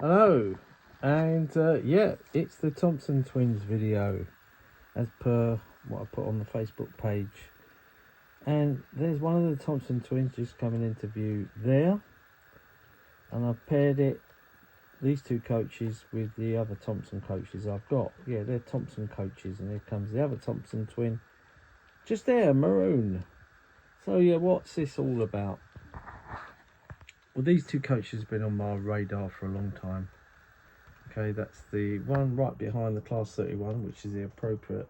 Hello, and yeah, it's the Thompson twins video, as per what I put on the Facebook page. And there's one of the Thompson twins just coming into view there, and I've paired these two coaches with the other Thompson coaches I've got. Yeah, they're Thompson coaches, and here comes the other Thompson twin, just there, maroon. So yeah, what's this all about? Well, these two coaches have been on my radar for a long time. Okay, that's the one right behind the Class 31, which is the appropriate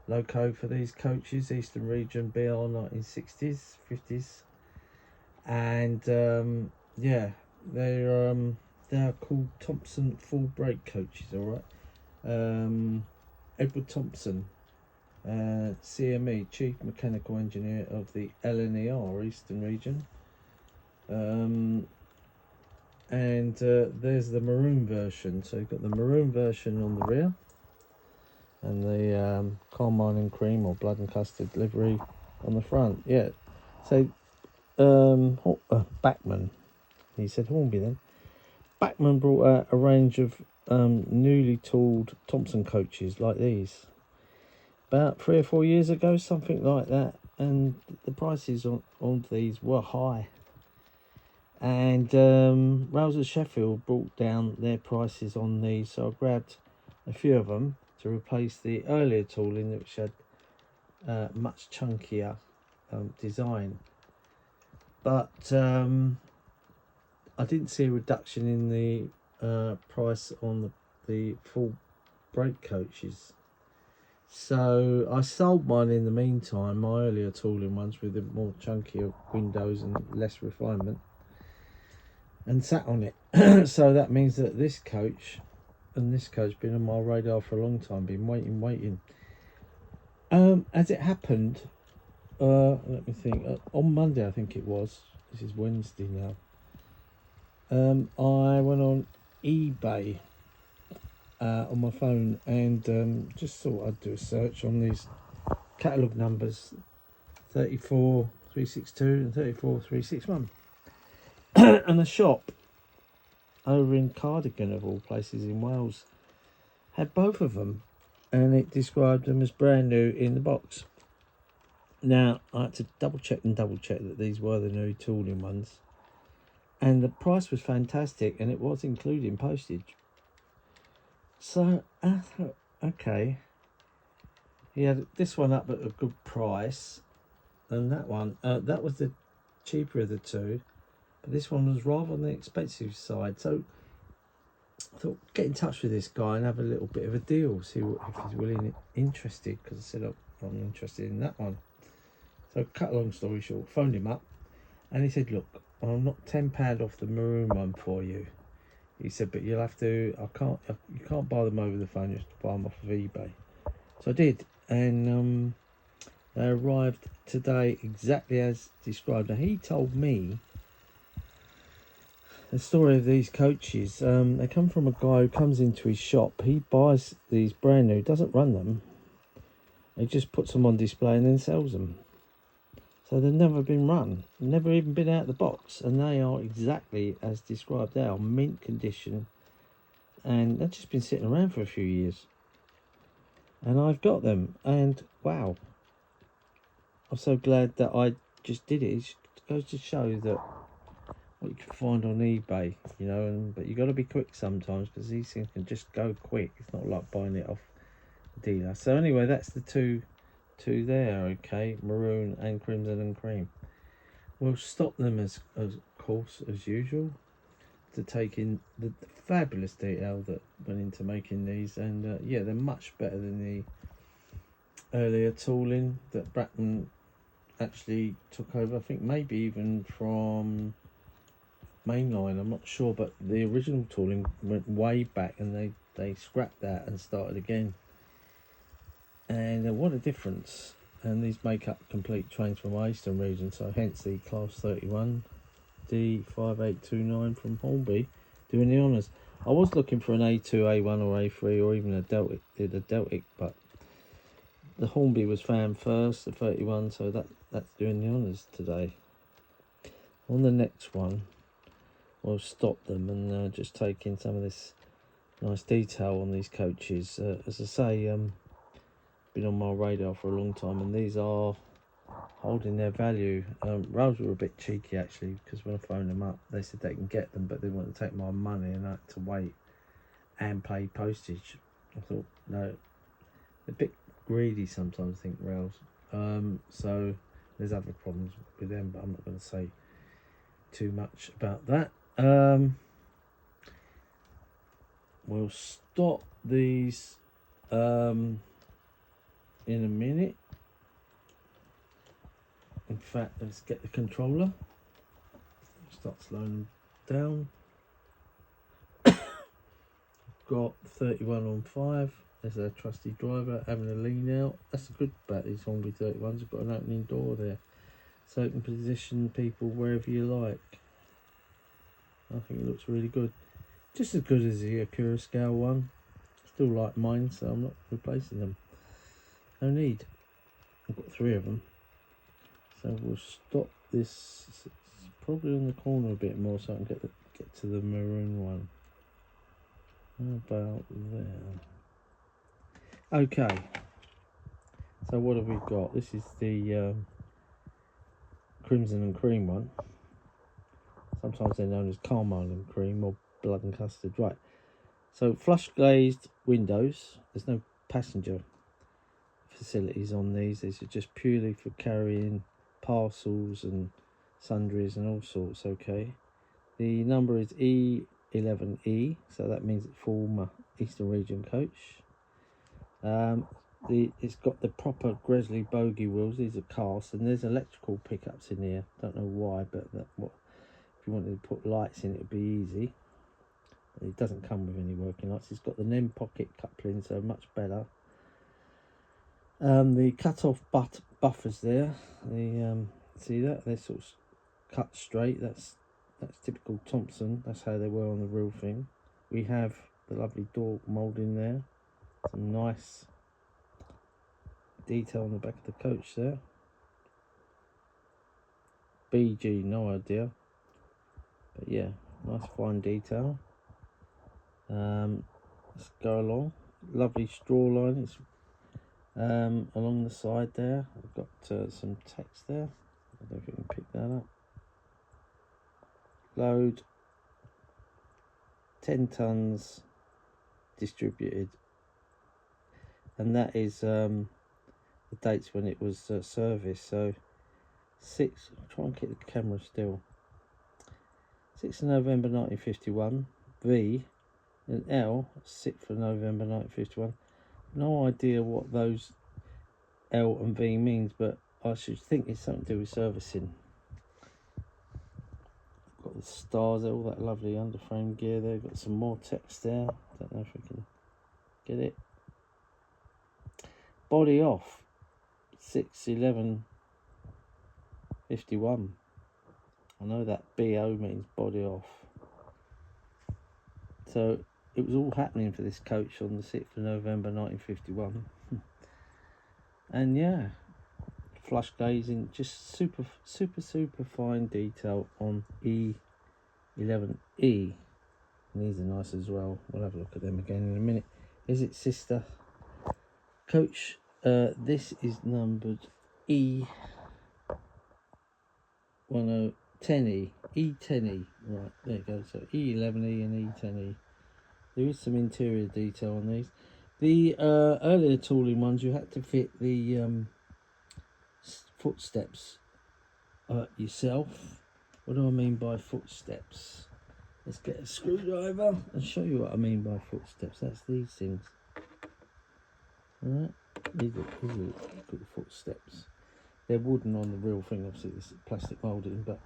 loco for these coaches, Eastern Region BR 1960s, 50s. And yeah, they're called Thompson full brake coaches, all right. Edward Thompson, CME, Chief Mechanical Engineer of the LNER Eastern Region. And there's the maroon version. So you've got the maroon version on the rear, and the carmine and cream or blood and custard livery on the front. Yeah. So Bachmann, he said Hornby then. Bachmann brought out a range of newly tooled Thompson coaches like these about 3 or 4 years ago, something like that, and the prices on these were high. And Rails of Sheffield brought down their prices on these, so I grabbed a few of them to replace the earlier tooling, which had much chunkier design. But I didn't see a reduction in the price on the full brake coaches. So I sold mine in the meantime, my earlier tooling ones with the more chunkier windows and less refinement, and sat on it. So that means that this coach and this coach been on my radar for a long time, been waiting. As it happened, let me think, on Monday I think it was, this is Wednesday now, I went on eBay on my phone and just thought I'd do a search on these catalogue numbers 34362 and 34361. And a shop over in Cardigan, of all places in Wales, had both of them, and it described them as brand new in the box. Now I had to double check that these were the new tooling ones, and the price was fantastic, and it was including postage. So I thought, okay, he had this one up at a good price, and that one that was the cheaper of the two, but this one was rather on the expensive side. So I thought, get in touch with this guy and have a little bit of a deal, see if he's willing, interested, because I said, oh, I'm interested in that one. So cut a long story short, phoned him up, and he said, look, I'll knock £10 off the maroon one for you. He said, but you'll have to, you can't buy them over the phone, you have to buy them off of eBay. So I did, and they arrived today exactly as described. Now he told me the story of these coaches. They come from a guy who comes into his shop. He buys these brand new, doesn't run them. He just puts them on display and then sells them. So they've never been run, never even been out of the box, and they are exactly as described. They are mint condition, and they've just been sitting around for a few years. And I've got them, and wow, I'm so glad that I just did it. It goes to show that what you can find on eBay, you know, but you got to be quick sometimes, because these things can just go quick. It's not like buying it off the dealer. So anyway, that's the two there, okay, maroon and crimson and cream. We'll stop them as course as usual to take in the fabulous detail that went into making these, and yeah, they're much better than the earlier tooling that Bachmann actually took over. I think maybe even from Mainline, I'm not sure, but the original tooling went way back, and they scrapped that and started again. And what a difference. And these make up complete trains from my Eastern region, so hence the Class 31 D5829 from Hornby doing the honours. I was looking for an A2, A1 or A3 or even a Deltic, but the Hornby was found first, the 31, so that's doing the honours today. On the next one, We'll stop them and just take in some of this nice detail on these coaches. As I say, been on my radar for a long time, and these are holding their value. Rails were a bit cheeky actually, because when I phoned them up, they said they can get them, but they wanted to take my money, and I had to wait and pay postage. I thought, no, a bit greedy sometimes, I think, Rails. So there's other problems with them, but I'm not going to say too much about that. We'll stop these in a minute. In fact, let's get the controller. Start slowing down. Got 31 on 5. There's a trusty driver having a lean out. That's a good bet. These Hornby 31s have got an opening door there, so you can position people wherever you like. I think it looks really good. Just as good as the Acura Scale one. Still like mine, so I'm not replacing them. No need. I've got 3 of them. So we'll stop this. It's probably on the corner a bit more, so I can get to the maroon one. How about there? Okay. So what have we got? This is the crimson and cream one. Sometimes they're known as caramel and cream or blood and custard. Right. So flush glazed windows. There's no passenger facilities on these. These are just purely for carrying parcels and sundries and all sorts. Okay. The number is E11E, so that means it's former Eastern Region coach. It's got the proper Gresley bogie wheels. These are cast, and there's electrical pickups in here. Don't know why, but if you wanted to put lights in, it would be easy. It doesn't come with any working lights. It's got the NEM pocket coupling, so much better. The cut-off buffers there. See that? They're sort of cut straight. That's typical Thompson. That's how they were on the real thing. We have the lovely door moulding there. Some nice detail on the back of the coach there. BG, no idea. But yeah, nice fine detail. Let's go along. Lovely straw lines along the side there. I've got some text there. I don't know if you can pick that up. Load 10 tons distributed, and that is the dates when it was serviced. So 6, try and keep the camera still. 6th of November 1951, V, and L, 6th of November 1951. No idea what those L and V means, but I should think it's something to do with servicing. Got the stars there, all that lovely underframe gear there. Got some more text there. Don't know if we can get it. Body off, 6/11/51. I know that BO means body off. So it was all happening for this coach on the 6th of November 1951. And yeah, flush glazing, just super fine detail on E11E. And these are nice as well. We'll have a look at them again in a minute. Is it sister coach? This is numbered E10E. E10E. Right, there you go. So E11E and E10E. There is some interior detail on these. The earlier tooling ones, you had to fit the footsteps yourself. What do I mean by footsteps? Let's get a screwdriver and show you what I mean by footsteps. That's these things. Alright, these are good footsteps. They're wooden on the real thing, obviously this is plastic moulding, but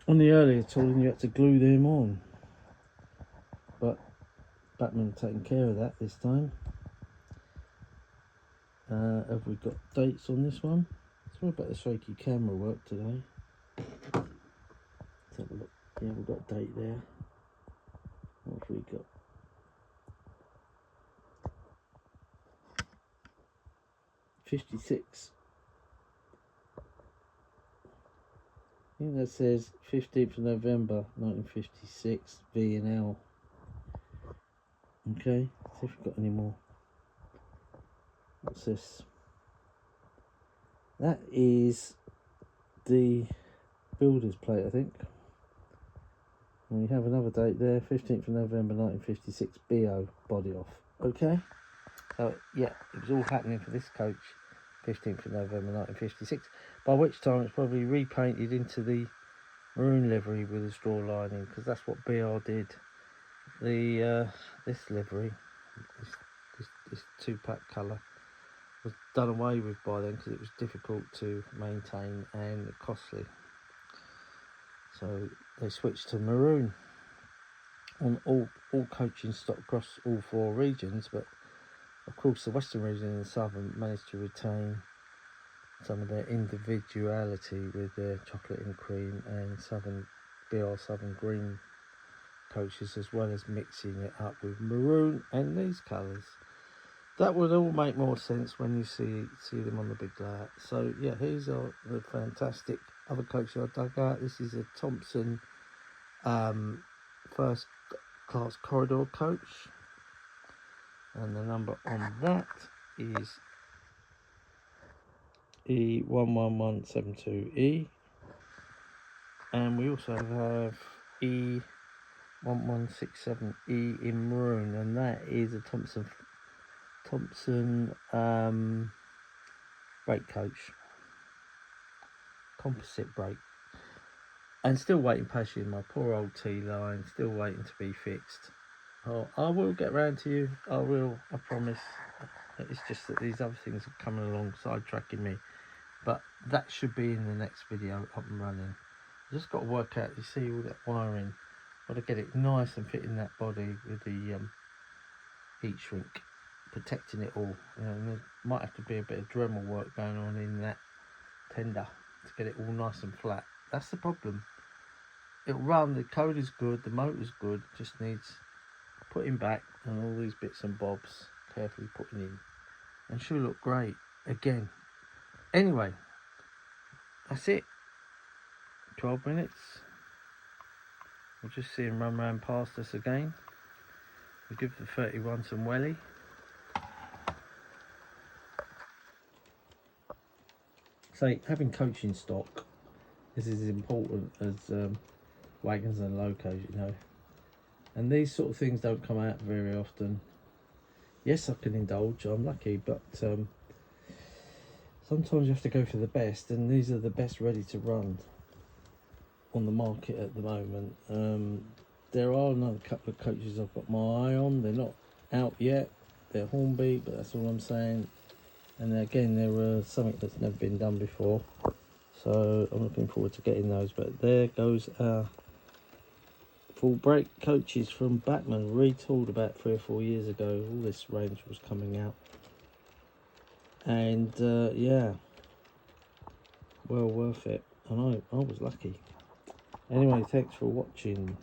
on the earlier tooling you had to glue them on. But Bachmann taking care of that this time. Have we got dates on this one? Sorry about the shaky camera work today. Let's have a look. Yeah, we've got a date there. What have we got? '56. I think that says 15th of November 1956 V&L. Okay, let's see if we've got any more. What's this? That is the builder's plate, I think. And we have another date there, 15th of November 1956 BO body off. Okay, so yeah, it was all happening for this coach, 15th of November 1956, by which time it's probably repainted into the maroon livery with a straw lining, because that's what BR did. The this livery, this two-pack colour, was done away with by then because it was difficult to maintain and costly. So they switched to maroon on all coaching stock across all 4 regions, but of course the western region and the southern managed to retain some of their individuality with their chocolate and cream and southern BR southern green coaches, as well as mixing it up with maroon and these colours. That would all make more sense when you see them on the big layout. So yeah, here's the fantastic other coach I dug out. This is a Thompson first class corridor coach, and the number on that is E11172E, and we also have E1167E in maroon, and that is a Thompson brake coach, composite brake. And still waiting patiently, my poor old T-line, still waiting to be fixed. Oh, I will get round to you, I will, I promise. It's just that these other things are coming along, sidetracking me. But that should be in the next video, up and running. I just got to work out, you see all that wiring, got to get it nice and fit in that body with the heat shrink, protecting it all. You know, and there might have to be a bit of Dremel work going on in that tender to get it all nice and flat. That's the problem. It'll run, the code is good, the motor's good, just needs putting back and all these bits and bobs carefully putting in, and should look great again. Anyway, that's it. 12 minutes. We'll just see him run round past us again. We'll give the 31 some welly. So having coaching stock is as important as wagons and locos, you know. And these sort of things don't come out very often. Yes, I can indulge, I'm lucky, but sometimes you have to go for the best, and these are the best ready to run on the market at the moment. There are another couple of coaches I've got my eye on. They're not out yet, they're Hornby, but that's all I'm saying. And again, they're something that's never been done before, so I'm looking forward to getting those. But there goes our full brake coaches from Bachmann, retooled about 3 or 4 years ago. All this range was coming out, and yeah, well worth it, and I was lucky. Anyway, thanks for watching.